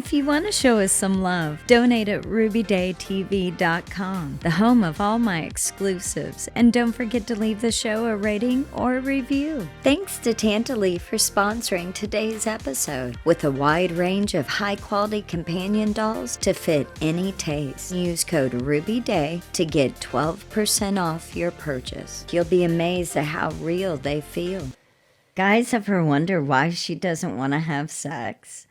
If you want to show us some love, donate at rubydaytv.com, the home of all my exclusives. And don't forget to leave the show a rating or a review. Thanks to Tantallee for sponsoring today's episode. With a wide range of high-quality companion dolls to fit any taste. Use code RubyDay to get 12% off your purchase. You'll be amazed at how real they feel. Guys ever wonder why she doesn't want to have sex?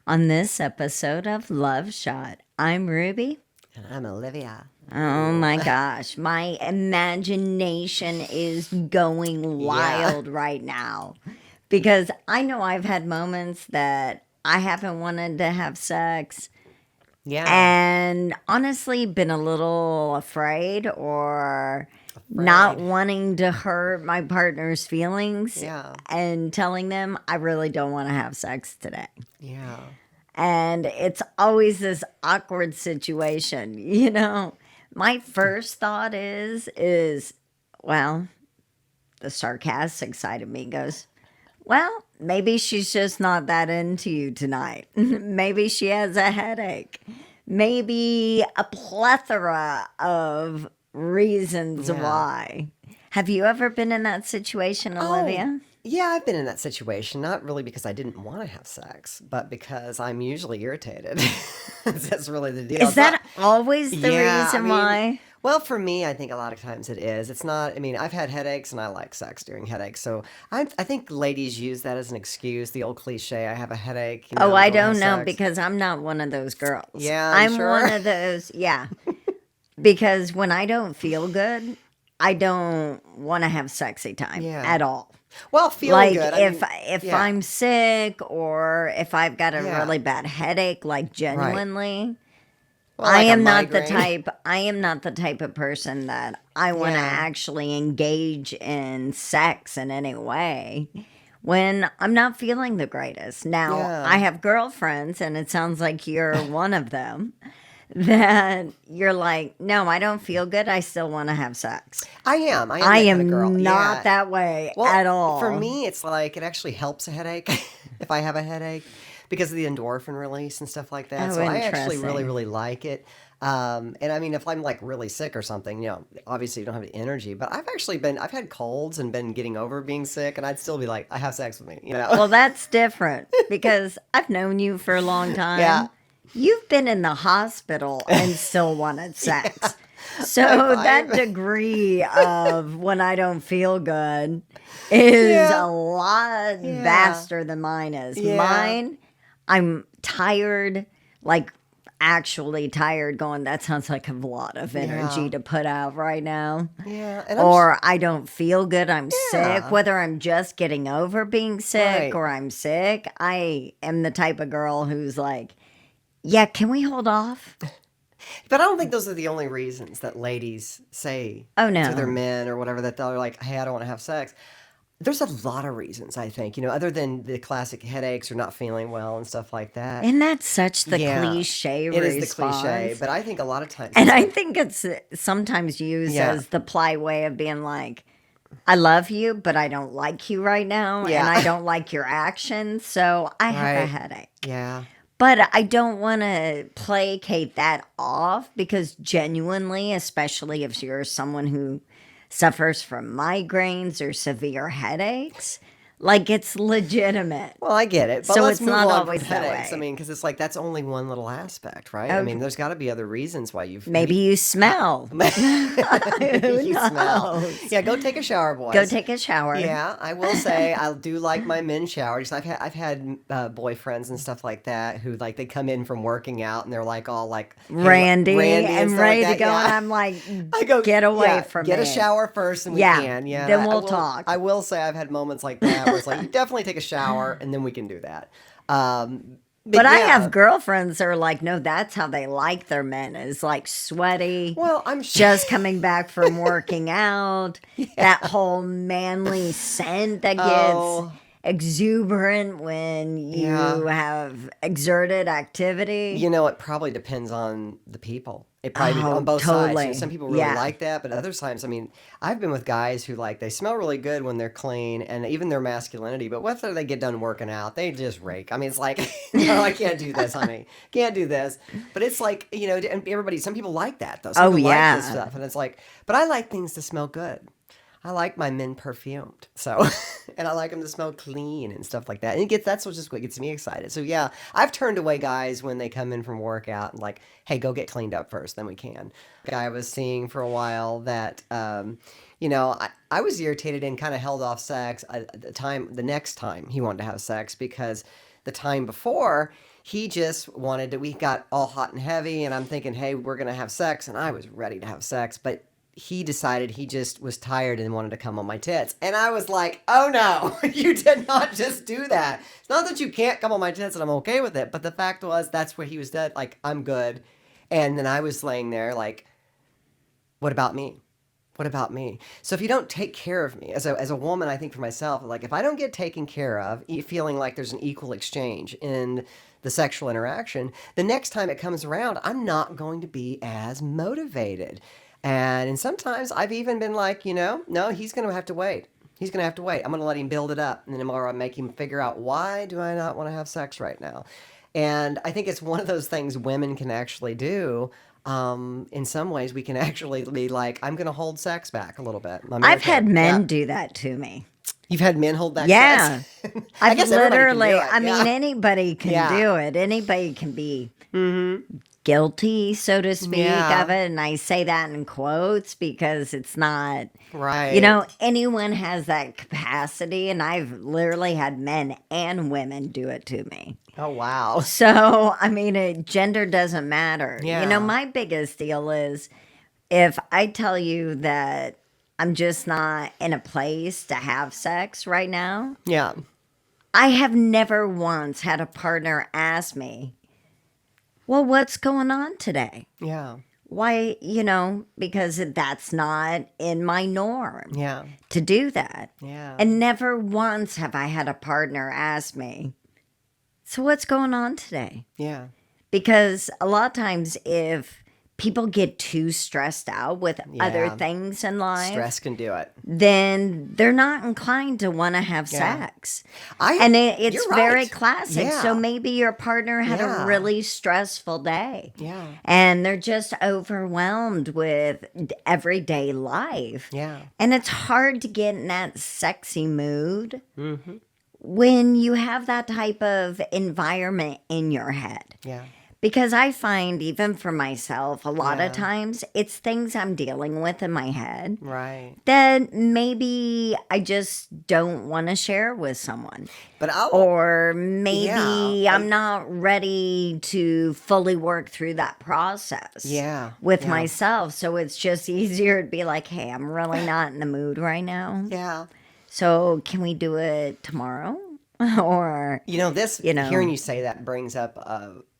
On this episode of Love Shot, I'm Ruby. And I'm Olivia. Oh my gosh, my imagination is going wild right now. Because I know I've had moments that I haven't wanted to have sex. Yeah. And honestly, been a little afraid or not wanting to hurt my partner's feelings. Yeah. And telling them I really don't want to have sex today. Yeah. And it's always this awkward situation, you know. My first thought is, well, the sarcastic side of me goes, well, maybe she's just not that into you tonight. Maybe she has a headache. Maybe a plethora of reasons why. Have you ever been in that situation, Olivia? Yeah, I've been in that situation. Not really because I didn't want to have sex, but because I'm usually irritated. That's really the deal. Is that always the reason why? Well, for me, I think a lot of times it is. It's not, I've had headaches and I like sex during headaches. So I think ladies use that as an excuse, the old cliche, I have a headache. I don't know because I'm not one of those girls. Yeah, I'm sure. one of those, because when I don't feel good, I don't want to have sexy time at all. Well, feeling good. If I'm sick or if I've got a really bad headache, like genuinely, right. Well, like I am not the type of person that I want to actually engage in sex in any way when I'm not feeling the greatest. Now, I have girlfriends, and it sounds like you're one of them. That you're like, no, I don't feel good. I still want to have sex. I am I that kind am of girl. not that way at all. For me, it's like it actually helps a headache if I have a headache because of the endorphin release and stuff like that. Oh, so I actually interesting. really, really like it. And if I'm like really sick or something, obviously you don't have the energy. But I've had colds and been getting over being sick, and I'd still be like, I have sex with me. Well, that's different because I've known you for a long time. Yeah. You've been in the hospital and still wanted sex. So that degree of when I don't feel good is a lot vaster than mine is. Yeah. Mine, I'm tired, like actually tired going, that sounds like a lot of energy to put out right now. Yeah. And I don't feel good. I'm sick. Whether I'm just getting over being sick or I'm sick, I am the type of girl who's like, yeah, can we hold off? But I don't think those are the only reasons that ladies say to their men or whatever that they're like, hey, I don't want to have sex. There's a lot of reasons, I think, other than the classic headaches or not feeling well and stuff like that. And that's such the cliche response. It is the cliche, but I think a lot of times... And I think it's sometimes used as the polite way of being like, I love you, but I don't like you right now, and I don't like your actions, so I have a headache. Yeah. But I don't want to placate that off because genuinely, especially if you're someone who suffers from migraines or severe headaches, like it's legitimate. Well, I get it. But so let's it's move not on always from that headaches. way. Because it's like that's only one little aspect, right? Okay. There's got to be other reasons why you've... Maybe you smell. You smell. Yeah, go take a shower, boys. Go take a shower. Yeah, I will say I do like my men's showers. I've had boyfriends and stuff like that who like they come in from working out and they're like all like randy and ready like to go, and I'm like, get away from me. Get a shower first, and we can. Yeah, then we'll talk. I will say I've had moments like that where it's like you definitely take a shower and then we can do that. But I have girlfriends that are like, no, that's how they like their men, is like sweaty. Well, I'm sure. Just coming back from working out. That whole manly scent that gets. exuberant when you have exerted activity? It probably depends on the people. It probably on both sides. Some people really like that, but other times, I've been with guys who they smell really good when they're clean, and even their masculinity. But after they get done working out, they just rake. It's like, no, I can't do this, honey. Can't do this. But it's like, and some people like that though. Some people like this stuff, and it's like, but I like things to smell good. I like my men perfumed, and I like them to smell clean and stuff like that. And that's what gets me excited. So yeah, I've turned away guys when they come in from workout and like, hey, go get cleaned up first, then we can. A guy I was seeing for a while that, I was irritated and kind of held off sex the next time he wanted to have sex, because the time before he just we got all hot and heavy, and I'm thinking, hey, we're gonna have sex, and I was ready to have sex, but he decided he just was tired and wanted to come on my tits. And I was like, oh no, you did not just do that. It's not that you can't come on my tits and I'm okay with it. But the fact was, that's where he was dead. Like, I'm good. And then I was laying there like, what about me? What about me? So if you don't take care of me, as a woman, I think for myself, like if I don't get taken care of, feeling like there's an equal exchange in the sexual interaction, the next time it comes around, I'm not going to be as motivated. And sometimes I've even been like, no, he's going to have to wait. He's going to have to wait. I'm going to let him build it up. And then tomorrow I'll make him figure out, why do I not want to have sex right now? And I think it's one of those things women can actually do. In some ways, we can actually be like, I'm going to hold sex back a little bit. I've had men do that to me. You've had men hold back sex? I guess literally, anybody can do it. Anybody can be guilty, so to speak, of it. And I say that in quotes because it's not right. Anyone has that capacity, and I've literally had men and women do it to me. Oh, wow. So, gender doesn't matter. Yeah. My biggest deal is if I tell you that I'm just not in a place to have sex right now. Yeah. I have never once had a partner ask me, well, what's going on today? Yeah. Why, because that's not in my norm to do that. Yeah. And never once have I had a partner ask me, so what's going on today? Yeah. Because a lot of times if people get too stressed out with other things in life, stress can do it, then they're not inclined to want to have sex. It's very classic. Yeah. So maybe your partner had a really stressful day. Yeah. And they're just overwhelmed with everyday life. Yeah. And it's hard to get in that sexy mood when you have that type of environment in your head. Yeah. Because I find, even for myself, a lot of times it's things I'm dealing with in my head. Right. That maybe I just don't want to share with someone. Or maybe I'm not ready to fully work through that process with myself. So it's just easier to be like, hey, I'm really not in the mood right now. Yeah. So can we do it tomorrow? Or, hearing you say that brings up...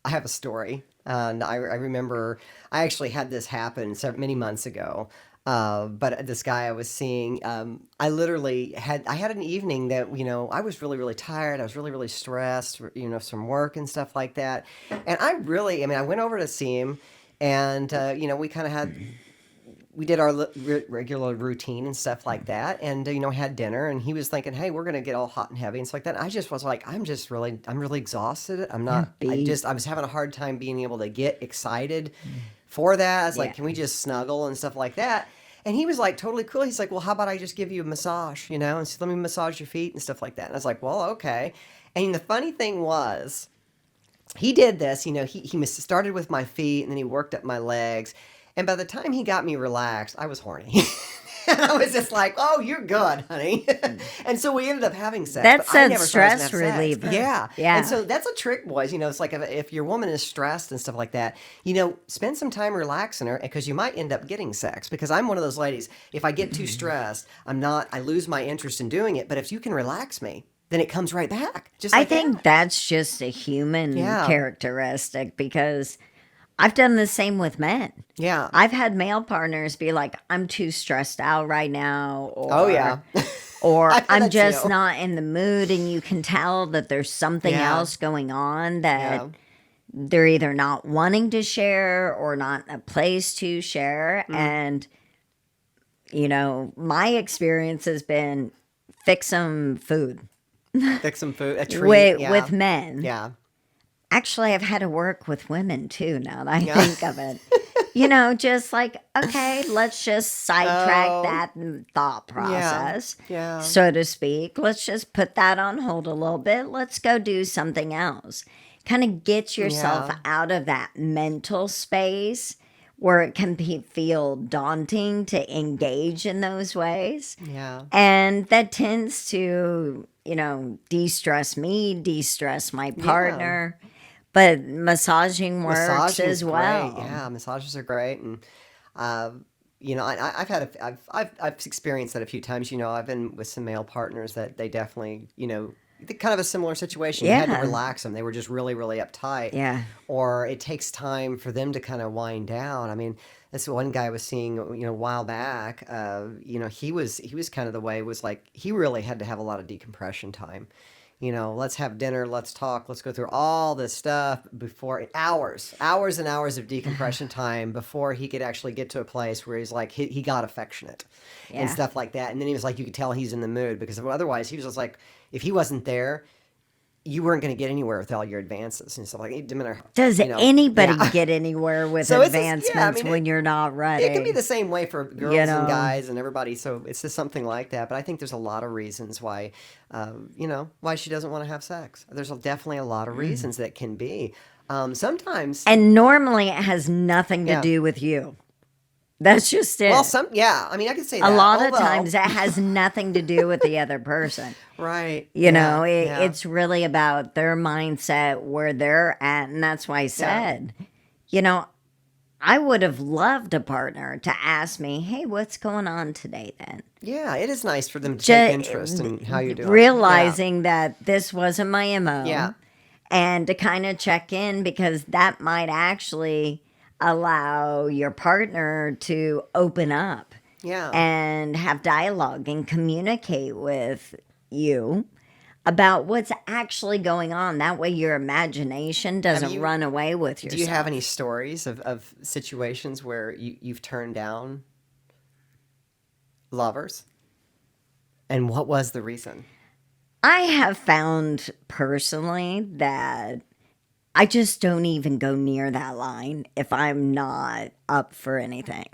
I have a story, and I remember I actually had this happen many months ago. But this guy I was seeing, I literally had an evening that, I was really, really tired. I was really, really stressed, from work and stuff like that. And I went over to see him, and, we kind of we did our regular routine and stuff like that, and had dinner, and he was thinking, hey, we're gonna get all hot and heavy and stuff like that. And I just was like, I'm really exhausted. I was having a hard time being able to get excited for that. I was like, can we just snuggle and stuff like that? And he was like totally cool. He's like, well, how about I just give you a massage, and so let me massage your feet and stuff like that. And I was like, well, okay. And the funny thing was, he did this. He started with my feet, and then he worked up my legs. And by the time he got me relaxed, I was horny. And I was just like, oh, you're good, honey. And so we ended up having sex. That's a stress reliever. Yeah. Yeah. And so that's a trick, boys. It's like if your woman is stressed and stuff like that, spend some time relaxing her, because you might end up getting sex. Because I'm one of those ladies, if I get too stressed, I lose my interest in doing it. But if you can relax me, then it comes right back. I think that's just a human characteristic, because I've done the same with men. Yeah. I've had male partners be like, I'm too stressed out right now. Or, Or I feel I'm that just too. not in the mood, and you can tell that there's something Yeah. else going on that Yeah. they're either not wanting to share or not a place to share. And, my experience has been fix some food Fix some food, a treat. with Yeah. men. Yeah. Actually, I've had to work with women too, now that I Yeah. think of it. Just like, okay, let's just sidetrack Oh. that thought Yeah. process, Yeah. so to speak. Let's just put that on hold a little bit. Let's go do something else. Kind of get yourself Yeah. out of that mental space where it can feel daunting to engage in those ways. Yeah. And that tends to, de-stress me, de-stress my Yeah. partner. But massaging works Massaging's as great. well. Yeah, massages are great, and uh, I've had I've experienced that a few times. I've been with some male partners that they definitely, kind of a similar situation. You had to Yeah. relax them; they were just really, really uptight. Yeah. Or it takes time for them to kind of wind down. I mean, this one guy I was seeing, a while back. He was kind of the way was like he really had to have a lot of decompression time. Let's have dinner, let's talk, let's go through all this stuff before hours and hours of decompression time before he could actually get to a place where he's like, he got affectionate and Yeah. stuff like that. And then he was like, you could tell he's in the mood because otherwise he was just like, if he wasn't there, you weren't going to get anywhere with all your advances and stuff like that. Does anybody Yeah. get anywhere with So advancements when you're not ready? It can be the same way for girls You and know. guys and everybody. So it's just something like that. But I think there's a lot of reasons why, why she doesn't want to have sex. There's definitely a lot of reasons that can be. Sometimes, And normally it has nothing to Yeah. do with you. That's just it. I mean, I could say that. A lot of although- times it has nothing to do with the other person. Right. It's really about their mindset, where they're at. And that's why I said, I would have loved a partner to ask me, hey, what's going on today then? Yeah, it is nice for them to take interest in how you do it. Realizing that this wasn't my MO. Yeah. And to kind of check in, because that might actually allow your partner to open up Yeah. and have dialogue and communicate with you about what's actually going on. That way your imagination doesn't run away with yourself. Do you have any stories of situations where you've turned down lovers? And what was the reason? I have found personally that I just don't even go near that line if I'm not up for anything.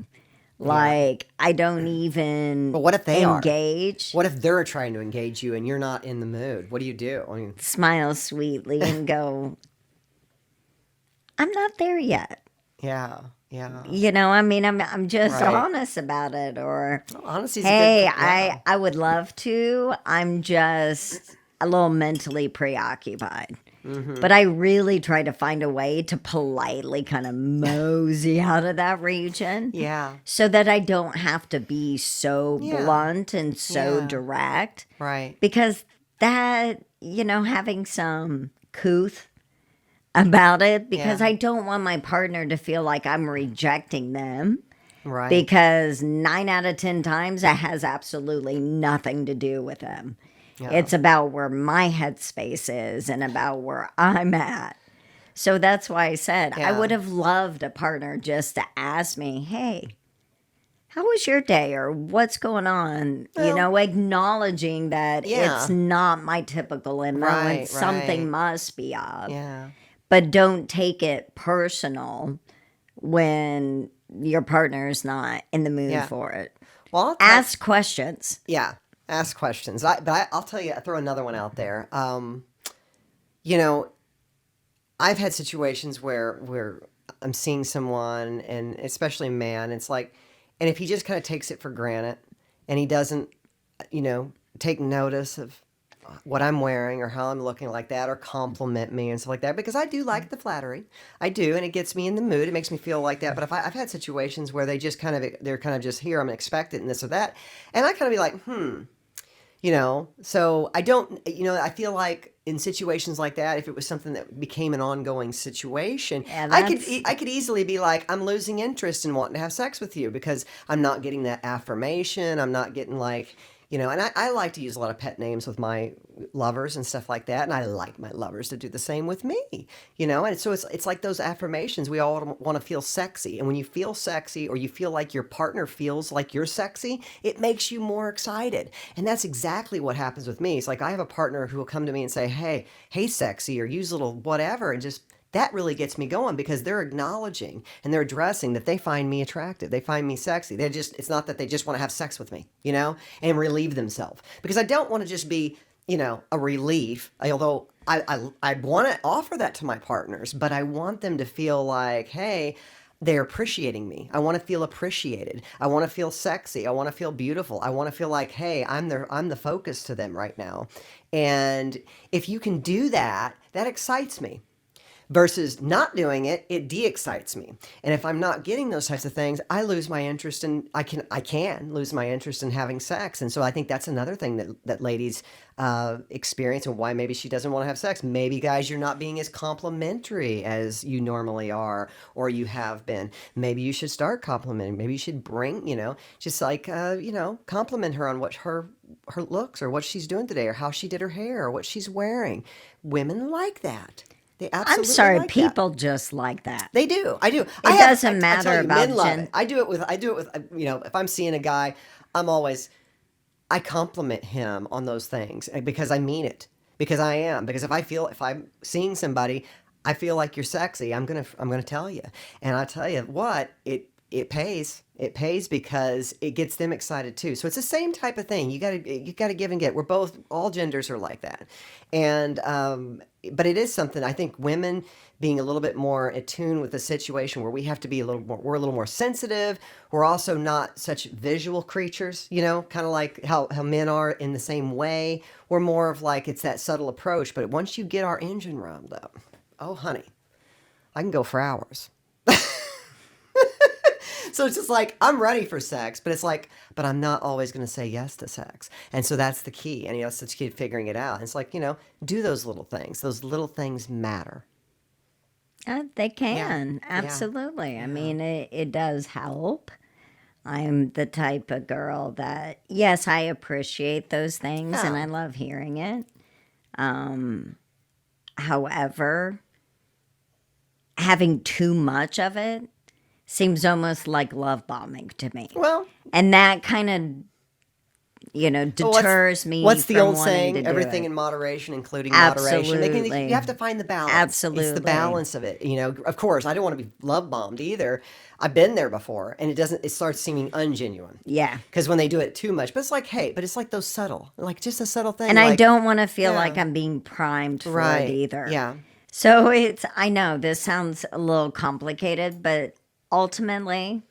Like, I don't even But what if they engage. are? What if they're trying to engage you and you're not in the mood? What do you do? I mean, Smile sweetly and go, I'm not there yet. yeah, yeah. I'm just Right. honest about it. Or, Honesty's hey, a good. Yeah. I would love to. I'm just a little mentally preoccupied. Mm-hmm. But I really try to find a way to politely kind of mosey out of that region. Yeah. So that I don't have to be so Yeah. blunt and so Yeah. direct. Right. Because that, having some couth about it, because Yeah. I don't want my partner to feel like I'm rejecting them. Right. Because 9 out of 10 times it has absolutely nothing to do with them. Yeah. It's about where my headspace is and about where I'm at. So that's why I said I Yeah. would have loved a partner just to ask me, hey, how was your day, or what's going on? Well, Acknowledging that Yeah. it's not my typical MO and Right, something right. must be up. Yeah. But don't take it personal when your partner's not in the mood Yeah. for it. Well, Ask questions. Yeah, ask questions. I'll tell you, I throw another one out there. I've had situations where I'm seeing someone, and especially a man, it's like, and if he just kind of takes it for granted, and he doesn't, take notice of what I'm wearing or how I'm looking like that, or compliment me and stuff like that, because I do like the flattery. I do, and it gets me in the mood. It makes me feel like that. But if I've had situations where they're kind of just here, I'm expected and this or that, and I kind of be like, so I don't, I feel like in situations like that, if it was something that became an ongoing situation, Yeah, I could easily be like, I'm losing interest in wanting to have sex with you because I'm not getting that affirmation. I'm not getting like, And I like to use a lot of pet names with my lovers and stuff like that. And I like my lovers to do the same with me, and so it's like those affirmations. We all want to feel sexy. And when you feel sexy, or you feel like your partner feels like you're sexy, it makes you more excited. And that's exactly what happens with me. It's like I have a partner who will come to me and say, hey, sexy, or use a little whatever, and just that really gets me going, because they're acknowledging and they're addressing that they find me attractive. They find me sexy. It's not that they just want to have sex with me, and relieve themselves. Because I don't want to just be, a relief, although I want to offer that to my partners, but I want them to feel like, hey, they're appreciating me. I want to feel appreciated. I want to feel sexy. I want to feel beautiful. I want to feel like, hey, I'm the focus to them right now. And if you can do that, that excites me. Versus not doing it, it de-excites me. And if I'm not getting those types of things, I lose my interest in, I can lose my interest in having sex. And so I think that's another thing that ladies experience, and why maybe she doesn't want to have sex. Maybe, guys, you're not being as complimentary as you normally are, or you have been. Maybe you should start complimenting. Maybe you should bring, just like, compliment her on what her looks, or what she's doing today, or how she did her hair, or what she's wearing. Women like that. I'm sorry, like people just like that. They do. I do. It doesn't matter I tell you, about men love it. I do it with, if I'm seeing a guy, I compliment him on those things, because I mean it, because I am. Because if I'm seeing somebody, I feel like you're sexy, I'm gonna tell you. And I tell you what, it pays. It pays, because it gets them excited too. So it's the same type of thing. You gotta give and get. All genders are like that. And but it is something, I think, women being a little bit more attuned with the situation, where we have to be we're a little more sensitive. We're also not such visual creatures, kind of like how men are in the same way. We're more of like, it's that subtle approach. But once you get our engine revved up, oh honey, I can go for hours. So it's just like, I'm ready for sex, but it's like, but I'm not always going to say yes to sex. And so that's the key. And, it's the key to figuring it out. And it's like, do those little things. Those little things matter. They can. Yeah. Absolutely. Yeah. I mean, it does help. I'm the type of girl that, yes, I appreciate those things, and I love hearing it. However, having too much of it seems almost like love bombing to me. Well, and that kind of, deters me. What's the from old wanting saying? to do Everything it. in moderation, including Absolutely. moderation. You have to find the balance. Absolutely. It's the balance of it. Of course, I don't want to be love bombed either. I've been there before, and it starts seeming ungenuine. Yeah. Because when they do it too much, but it's like, hey, but it's like those subtle, like just a subtle thing. And I don't want to feel like I'm being primed for it either. Yeah. So I know this sounds a little complicated, but ultimately,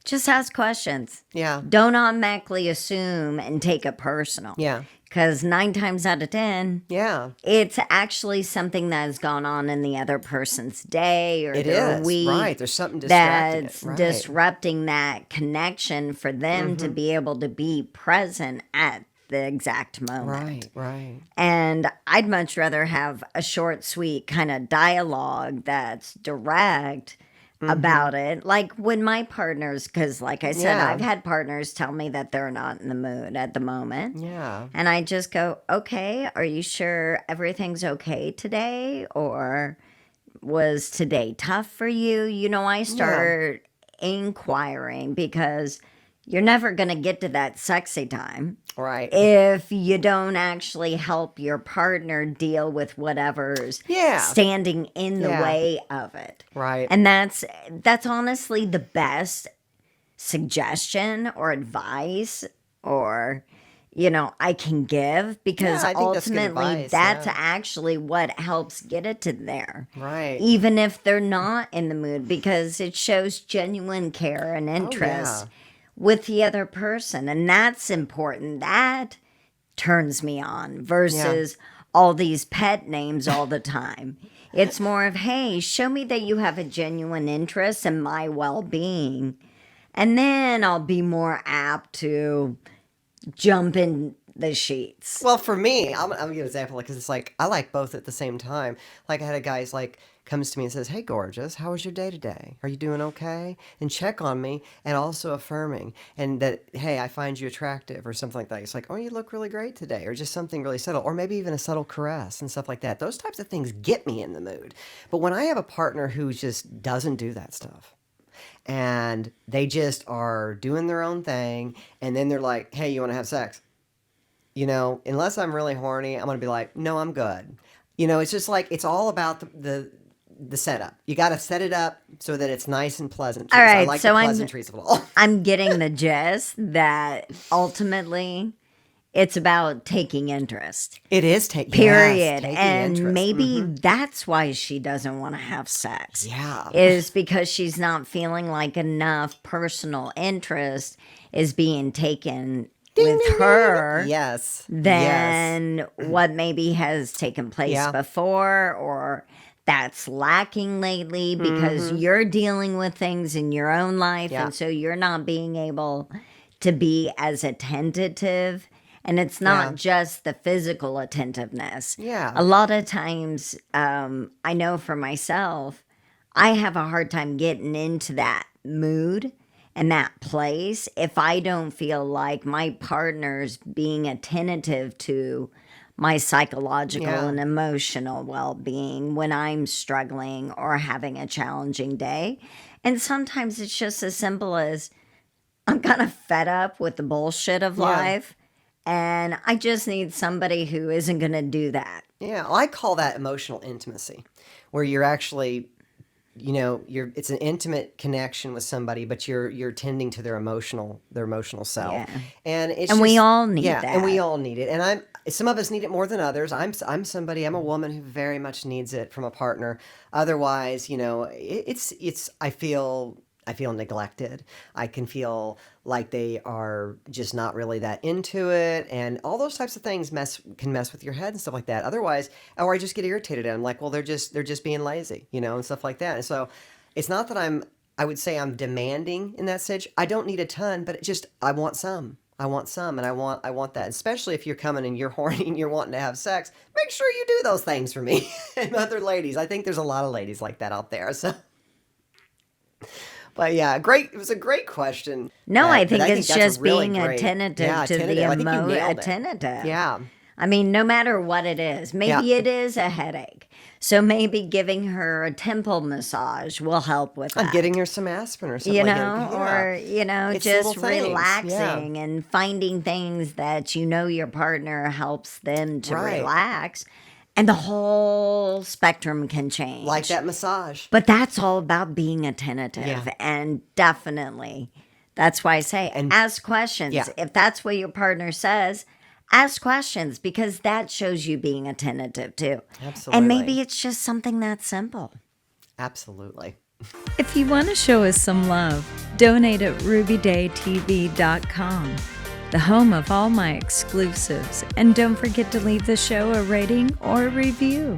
just ask questions. Yeah. Don't automatically assume and take it personal. Yeah. Because 9 times out of 10, yeah, it's actually something that has gone on in the other person's day or their week. Right. There's something distracting that's disrupting that connection for them to be able to be present at the exact moment. Right. And I'd much rather have a short, sweet kind of dialogue that's direct about it. Like when my partners, because like I said, I've had partners tell me that they're not in the mood at the moment. Yeah. And I just go, okay, are you sure everything's okay today? Or was today tough for you? I start inquiring, because you're never going to get to that sexy time. Right. If you don't actually help your partner deal with whatever's standing in the way of it. Right. And that's honestly the best suggestion or advice or I can give, because ultimately that's actually what helps get it to there. Right. Even if they're not in the mood, because it shows genuine care and interest. With the other person, and that's important. That turns me on versus all these pet names all the time. It's more of, hey, show me that you have a genuine interest in my well-being, and then I'll be more apt to jump in the sheets. Well, for me, I'm gonna give an example, because it's like I like both at the same time. Like I had a guy's like, comes to me and says, "Hey, gorgeous, how was your day today? Are you doing okay?" And check on me, and also affirming, and that, "Hey, I find you attractive," or something like that. It's like, "Oh, you look really great today," or just something really subtle, or maybe even a subtle caress and stuff like that. Those types of things get me in the mood. But when I have a partner who just doesn't do that stuff, and they just are doing their own thing, and then they're like, "Hey, you want to have sex?" Unless I'm really horny, I'm going to be like, "No, I'm good." It's just like, it's all about the setup. You got to set it up so that it's nice and pleasant. All right, I like the pleasantries of it all. I'm getting the gist that ultimately it's about taking interest. It is period. Taking and interest. Maybe that's why she doesn't want to have sex. Yeah. Is because she's not feeling like enough personal interest is being taken with her. Yes. Than what maybe has taken place before, or that's lacking lately because you're dealing with things in your own life, and so you're not being able to be as attentive. And it's not just the physical attentiveness. Yeah. A lot of times, I know for myself, I have a hard time getting into that mood and that place if I don't feel like my partner's being attentive to my psychological and emotional well-being when I'm struggling or having a challenging day. And sometimes it's just as simple as, I'm kind of fed up with the bullshit of life, and I just need somebody who isn't going to do that. Yeah, I call that emotional intimacy, where you're actually, it's an intimate connection with somebody, but you're tending to their emotional self. Yeah. And we all need that. And we all need it. And some of us need it more than others. I'm a woman who very much needs it from a partner. Otherwise, I feel neglected. I can feel like they are just not really that into it, and all those types of things can mess with your head and stuff like that. Otherwise, or I just get irritated, and I'm like, well, they're just being lazy, and stuff like that. And so, it's not that I would say I'm demanding in that stage. I don't need a ton, but I want some. I want some, and I want that. Especially if you're coming and you're horny and you're wanting to have sex, make sure you do those things for me and other ladies. I think there's a lot of ladies like that out there. So. But yeah, it was a great question. No, I think it's just being attentive to the attentive. Yeah. I mean, no matter what it is, maybe it is a headache. So maybe giving her a temple massage will help with that. Getting her some aspirin or something. Or It's just little things. relaxing and finding things that your partner helps them to relax. And the whole spectrum can change. Like that massage. But that's all about being attentive. Yeah. And definitely, that's why I say, ask questions. Yeah. If that's what your partner says, ask questions, because that shows you being attentive too. Absolutely. And maybe it's just something that simple. Absolutely. If you want to show us some love, donate at rubydaytv.com. the home of all my exclusives. And don't forget to leave the show a rating or a review.